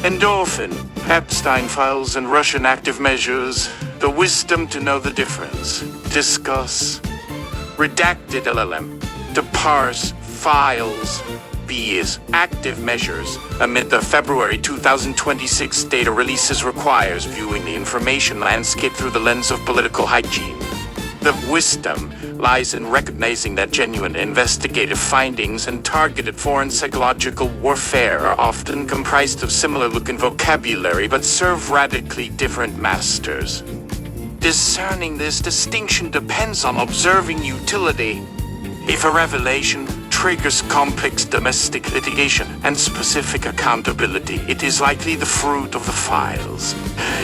Endorphin, Epstein files and Russian active measures, the wisdom to know the difference. Discuss. Redacted LLM, to parse files. B is active measures. Amid the February 2026 data releases requires viewing the information landscape through the lens of political hygiene. The wisdom lies in recognizing that genuine investigative findings and targeted foreign psychological warfare are often comprised of similar-looking vocabulary but serve radically different masters. Discerning this distinction depends on observing utility. If a revelation triggers complex domestic litigation and specific accountability, it is likely the fruit of the files.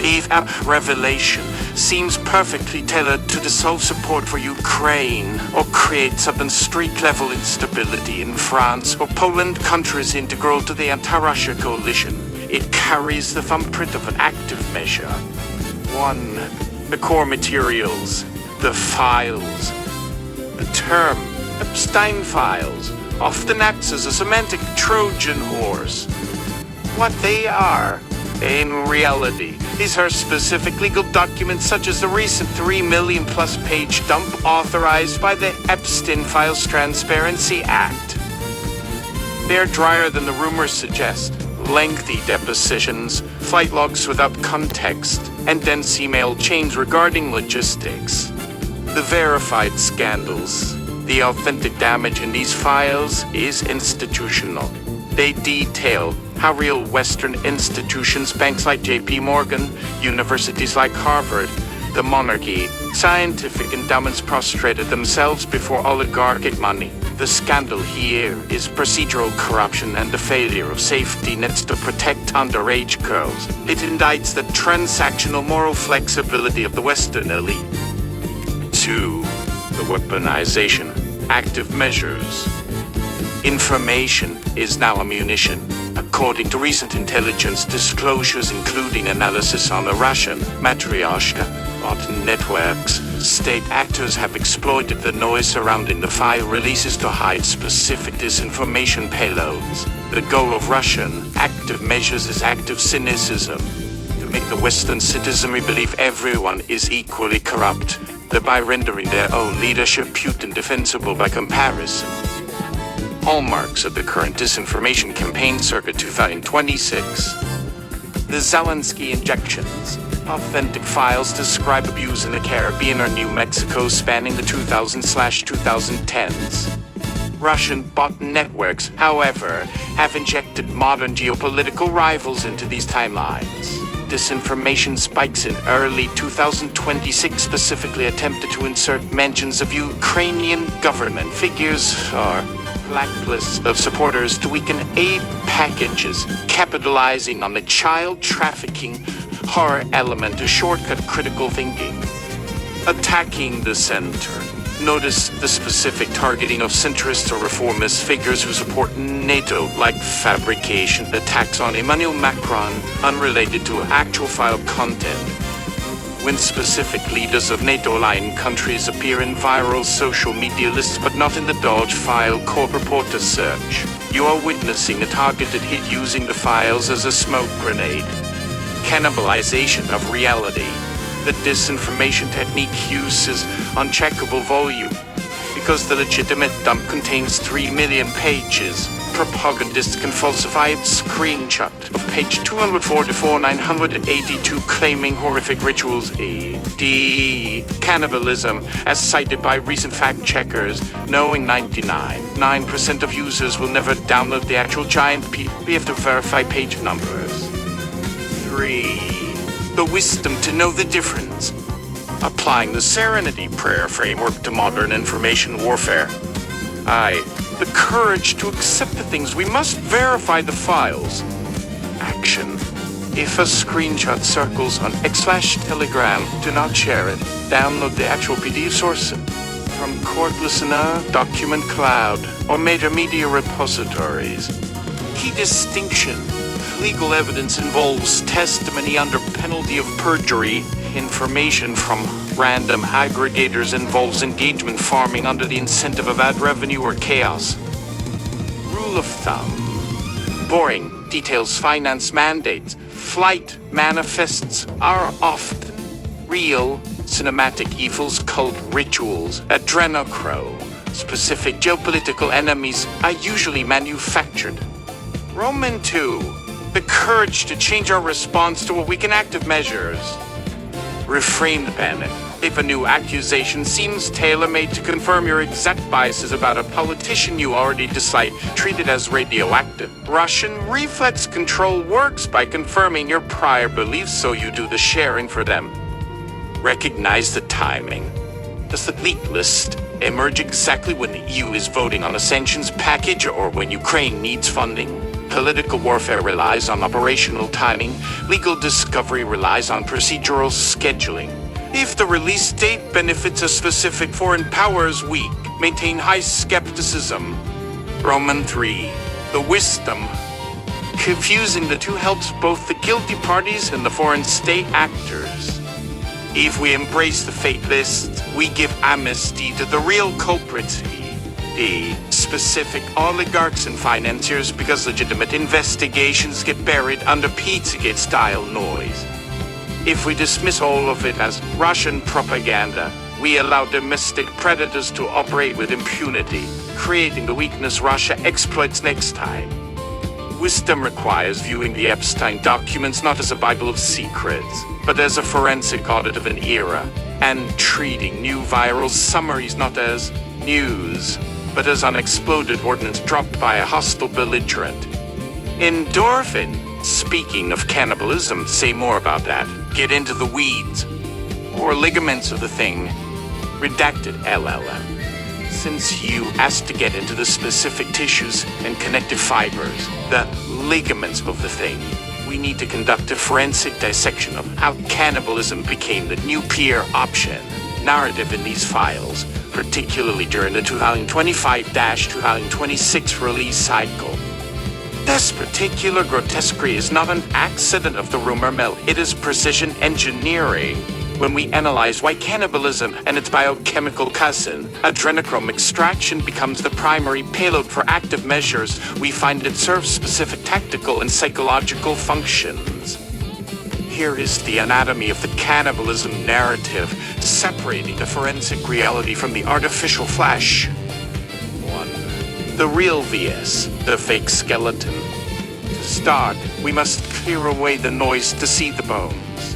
If a revelation seems perfectly tailored to dissolve support for Ukraine or create sudden street-level instability in France or Poland, countries integral to the anti-Russia coalition, it carries the thumbprint of an active measure. 1. The core materials, the files. The term Epstein files often acts as a semantic Trojan horse. What they are, in reality, these are specific legal documents such as the recent 3 million plus page dump authorized by the Epstein Files Transparency Act. They're drier than the rumors suggest. Lengthy depositions, flight logs without context, and dense email chains regarding logistics. The verified scandals. The authentic damage in these files is institutional. They detail how real Western institutions, banks like JP Morgan, universities like Harvard, the monarchy, scientific endowments prostrated themselves before oligarchic money. The scandal here is procedural corruption and the failure of safety nets to protect underage girls. It indicts the transactional moral flexibility of the Western elite. 2. The weaponization. Active measures. Information is now ammunition. According to recent intelligence disclosures, including analysis on the Russian Matryoshka bot networks, state actors have exploited the noise surrounding the file releases to hide specific disinformation payloads. The goal of Russian active measures is active cynicism, to make the Western citizenry believe everyone is equally corrupt, thereby rendering their own leadership Putin defensible by comparison. Hallmarks of the current disinformation campaign circa 2026. The Zelensky injections. Authentic files describe abuse in the Caribbean or New Mexico spanning the 2000s/2010s. Russian bot networks, however, have injected modern geopolitical rivals into these timelines. Disinformation spikes in early 2026 specifically attempted to insert mentions of Ukrainian government figures or blacklists of supporters to weaken aid packages, capitalizing on the child trafficking horror element to shortcut critical thinking. Attacking the center. Notice the specific targeting of centrist or reformist figures who support NATO, like fabrication attacks on Emmanuel Macron, unrelated to actual file content. When specific leaders of NATO-aligned countries appear in viral social media lists but not in the Dodge file court reporter search, you are witnessing a targeted hit using the files as a smoke grenade. Cannibalization of reality. The disinformation technique uses uncheckable volume. Because the legitimate dump contains 3 million pages, propagandists can falsify its screenshot of page 244,982 claiming horrific rituals. D. Cannibalism, as cited by recent fact-checkers, knowing 99% of users will never download the actual giant PDF. We have to verify page numbers. 3. The wisdom to know the difference. Applying the Serenity Prayer framework to modern information warfare. I. The courage to accept the things we must verify the files. Action. If a screenshot circles on X/Telegram, do not share it. Download the actual PDF source from Court Listener, Document Cloud, or major media repositories. Key distinction. Legal evidence involves testimony under penalty of perjury. Information from random aggregators involves engagement farming under the incentive of ad revenue or chaos. Rule of thumb. Boring. details finance mandates. Flight manifests are often real cinematic evils, cult rituals, adrenochrome. Specific geopolitical enemies are usually manufactured. Roman 2. The courage to change our response to what we can active measures. Reframe the panic. If a new accusation seems tailor-made to confirm your exact biases about a politician you already dislike, treat it as radioactive. Russian reflex control works by confirming your prior beliefs, so you do the sharing for them. Recognize the timing. Does the leak list emerge exactly when the EU is voting on a sanctions package or when Ukraine needs funding? Political warfare relies on operational timing. Legal discovery relies on procedural scheduling. If the release date benefits a specific foreign power's weak, maintain high skepticism. Roman 3. The wisdom. Confusing the two helps both the guilty parties and the foreign state actors. If we embrace the fate list, we give amnesty to the real culprits. The specific oligarchs and financiers, because legitimate investigations get buried under Pizzagate-style noise. If we dismiss all of it as Russian propaganda, we allow domestic predators to operate with impunity, creating the weakness Russia exploits next time. Wisdom requires viewing the Epstein documents not as a Bible of secrets, but as a forensic audit of an era, and treating new viral summaries not as news, but as unexploded ordnance dropped by a hostile belligerent. Endorphin. Speaking of cannibalism, say more about that. Get into the weeds. Or ligaments of the thing. Redacted LLM. Since you asked to get into the specific tissues and connective fibers, the ligaments of the thing, we need to conduct a forensic dissection of how cannibalism became the new peer option narrative in these files, particularly during the 2025-2026 release cycle. This particular grotesquerie is not an accident of the rumor mill, it is precision engineering. When we analyze why cannibalism and its biochemical cousin, adrenochrome extraction, becomes the primary payload for active measures, we find it serves specific tactical and psychological functions. Here is the anatomy of the cannibalism narrative, separating the forensic reality from the artificial flesh. 1. The real VS, the fake skeleton. To start, we must clear away the noise to see the bones.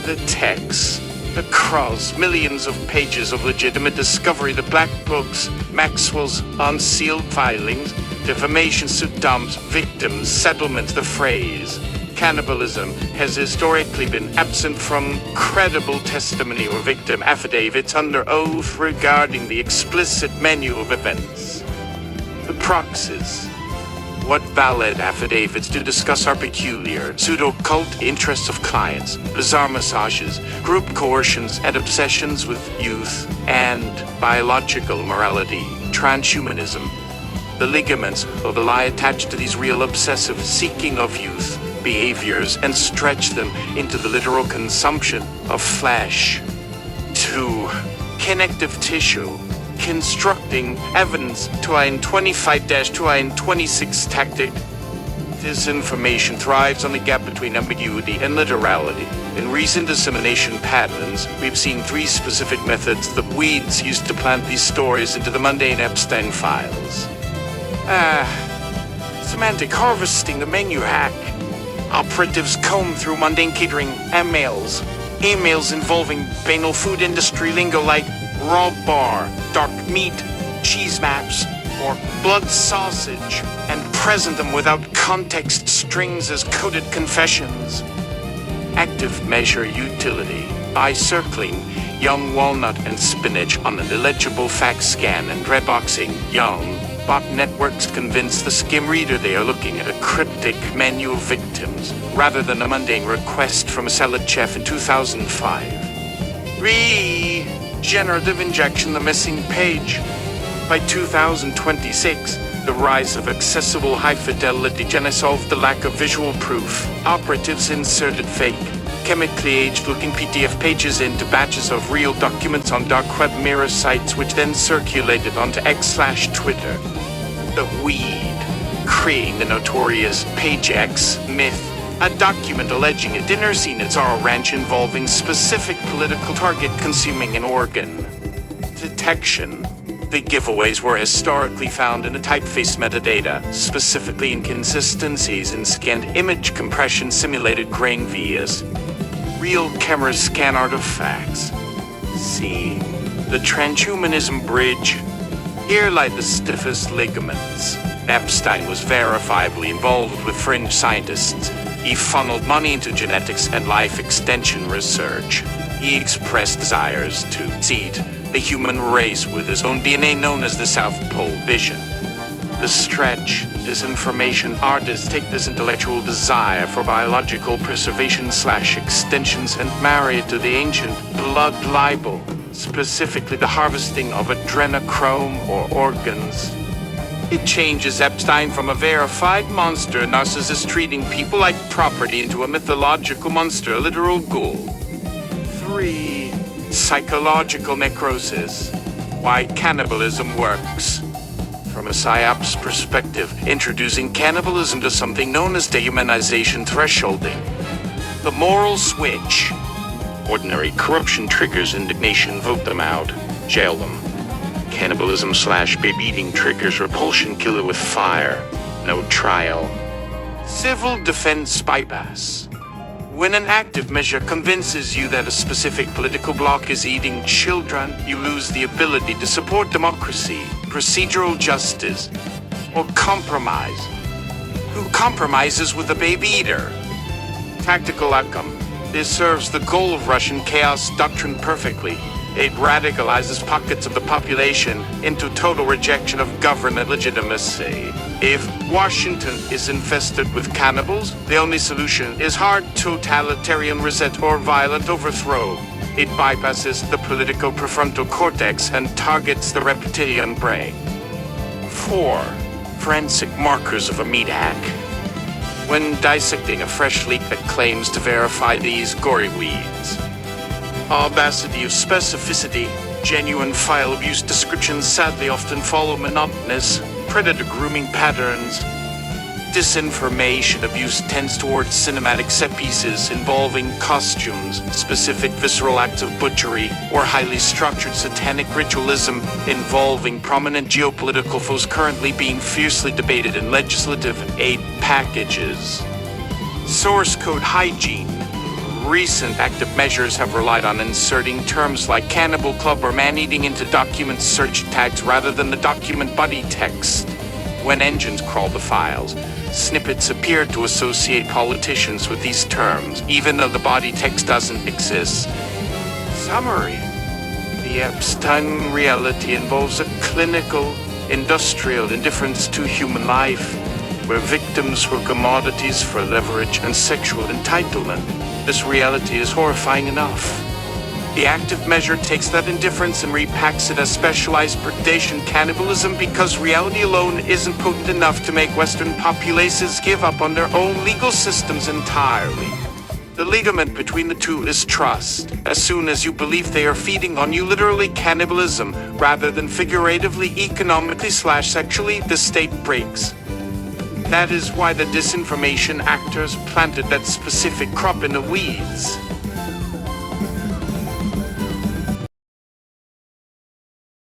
The text, the cross, millions of pages of legitimate discovery, the black books, Maxwell's unsealed filings, defamation suit dumps, victims, settlements, the phrase. Cannibalism has historically been absent from credible testimony or victim affidavits under oath regarding the explicit menu of events. The proxies. What valid affidavits to discuss our peculiar, pseudo-cult interests of clients, bizarre massages, group coercions, and obsessions with youth, and biological morality, transhumanism. The ligaments of the lie attached to these real obsessive seeking of youth behaviors and stretch them into the literal consumption of flesh. 2. Connective tissue. Constructing evidence to IN 25-to IN 26 tactic. This information thrives on the gap between ambiguity and literality. In recent dissemination patterns, we've seen 3 specific methods the weeds used to plant these stories into the mundane Epstein files. Semantic harvesting, the menu hack. Operatives comb through mundane catering emails. Emails involving banal food industry lingo like raw bar, dark meat, cheese maps, or blood sausage, and present them without context strings as coded confessions. Active measure utility by circling young walnut and spinach on an illegible fact scan and red boxing young. Bot networks convince the skim reader they are looking at a cryptic menu of victims, rather than a mundane request from a salad chef in 2005. Regenerative injection, the missing page. By 2026, the rise of accessible high-fidelity Gen solved the lack of visual proof. Operatives inserted fake, chemically aged-looking PDF pages into batches of real documents on dark web mirror sites, which then circulated onto X/Twitter. The weed. creating the notorious Page X myth, a document alleging a dinner scene at Zorro Ranch involving specific political target consuming an organ. Detection. The giveaways were historically found in the typeface metadata, specifically inconsistencies in scanned image compression simulated grain vias. Real camera scan artifacts. C. The transhumanism bridge. Here lie the stiffest ligaments. Epstein was verifiably involved with fringe scientists. He funneled money into genetics and life extension research. He expressed desires to seed the human race with his own DNA known as the South Pole Vision. The stretch, disinformation artists take this intellectual desire for biological preservation/extensions and marry it to the ancient blood libel, specifically the harvesting of adrenochrome or organs. It changes Epstein from a verified monster narcissist treating people like property into a mythological monster, a literal ghoul. 3. Psychological necrosis. Why cannibalism works. From a PSYOP's perspective, introducing cannibalism to something known as dehumanization thresholding. The moral switch. Ordinary corruption triggers indignation, vote them out, jail them. Cannibalism/baby eating triggers repulsion, killer with fire, no trial. Civil defense bypass. When an active measure convinces you that a specific political bloc is eating children, you lose the ability to support democracy, procedural justice, or compromise. Who compromises with a baby eater? Tactical outcome. This serves the goal of Russian chaos doctrine perfectly. It radicalizes pockets of the population into total rejection of government legitimacy. If Washington is infested with cannibals, the only solution is hard totalitarian reset or violent overthrow. It bypasses the political prefrontal cortex and targets the reptilian brain. 4. Forensic markers of a meat hack. When dissecting a fresh leak that claims to verify these gory weeds. Audacity of specificity. Genuine file abuse descriptions sadly often follow monotonous predator grooming patterns. Disinformation abuse tends towards cinematic set pieces involving costumes, specific visceral acts of butchery, or highly structured satanic ritualism involving prominent geopolitical foes currently being fiercely debated in legislative aid packages. Source code hygiene. Recent active measures have relied on inserting terms like cannibal club or man-eating into document search tags rather than the document body text. When engines crawl the files, snippets appear to associate politicians with these terms, even though the body text doesn't exist. Summary. The Epstein reality involves a clinical, industrial indifference to human life, where victims were commodities for leverage and sexual entitlement. This reality is horrifying enough. The active measure takes that indifference and repacks it as specialized predation cannibalism because reality alone isn't potent enough to make Western populations give up on their own legal systems entirely. The ligament between the two is trust. As soon as you believe they are feeding on you, literally cannibalism, rather than figuratively, economically/sexually, the state breaks. That is why the disinformation actors planted that specific crop in the weeds.